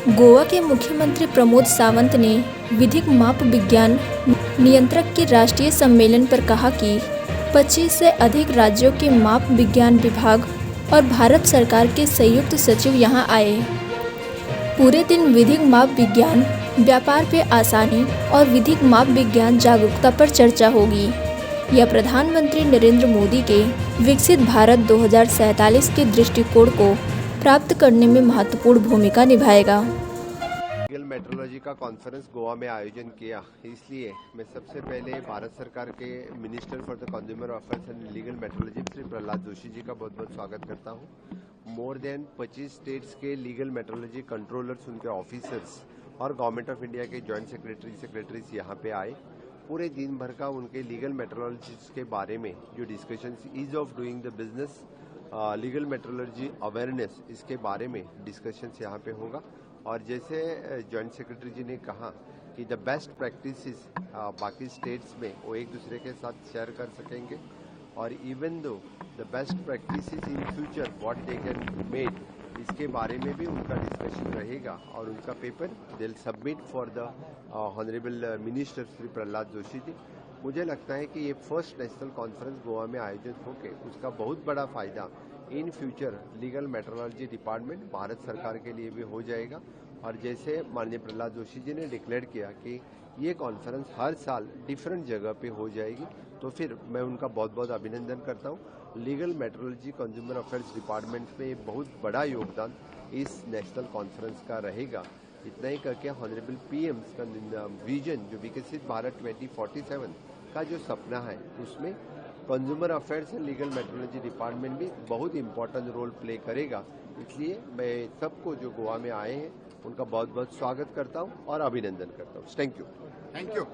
गोवा के मुख्यमंत्री प्रमोद सावंत ने विधिक माप विज्ञान नियंत्रक के राष्ट्रीय सम्मेलन पर कहा कि 25 से अधिक राज्यों के माप विज्ञान विभाग और भारत सरकार के संयुक्त सचिव यहां आए। पूरे दिन विधिक माप विज्ञान, व्यापार पे आसानी और विधिक माप विज्ञान जागरूकता पर चर्चा होगी। यह प्रधानमंत्री नरेंद्र मोदी के विकसित भारत 2047 के दृष्टिकोण को प्राप्त करने में महत्वपूर्ण भूमिका निभाएगा। लीगल मेट्रोलॉजी का कॉन्फ्रेंस गोवा में आयोजन किया, इसलिए मैं सबसे पहले भारत सरकार के minister for the consumer affairs and legal metrology Shri Prahlad Joshi ji का बहुत बहुत स्वागत करता हूं। मोर देन 25 स्टेट्स के लीगल मेट्रोलॉजी कंट्रोलर्स, उनके ऑफिसर्स और गवर्नमेंट ऑफ इंडिया के जॉइंट सेक्रेटरीज यहाँ पे आए। पूरे दिन भर का उनके लीगल मेट्रोलॉजी के बारे में जो discussion, ease of doing the business, legal metrology awareness, इसके बारे में डिस्कशंस यहाँ पे होगा। और जैसे जॉइंट सेक्रेटरी जी ने कहा कि द बेस्ट प्रैक्टिसेस बाकी स्टेट्स में वो एक दूसरे के साथ शेयर कर सकेंगे, और even though the best practices in future what they can made, इसके बारे में भी उनका डिस्कशन रहेगा। और उनका paper they will submit for the honourable minister Shri Prahlad Joshi ji. मुझे लगता है कि ये फर्स्ट नेशनल कॉन्फ्रेंस गोवा में आयोजित होकर उसका बहुत बड़ा फायदा in future legal metrology department Bharat सरकार के लिए भी हो जाएगा। और जैसे माननीय प्रहलाद जोशी जी ने डिक्लेयर किया कि ये कॉन्फ्रेंस हर साल डिफरेंट जगह पे हो जाएगी, तो फिर मैं उनका बहुत बहुत अभिनंदन करता हूँ। Legal metrology consumer affairs department में बहुत बड़ा योगदान इस नेशनल कॉन्फ्रेंस का रहेगा। इतना ही करके ऑनरेबल पीएम्स का विजन, जो विकसित भारत 2047 का जो सपना है, उसमें consumer affairs and legal metrology department भी बहुत इंपॉर्टेंट रोल प्ले करेगा। इसलिए मैं सबको जो गोवा में आए हैं उनका बहुत बहुत स्वागत करता हूं और अभिनंदन करता हूं। Thank you.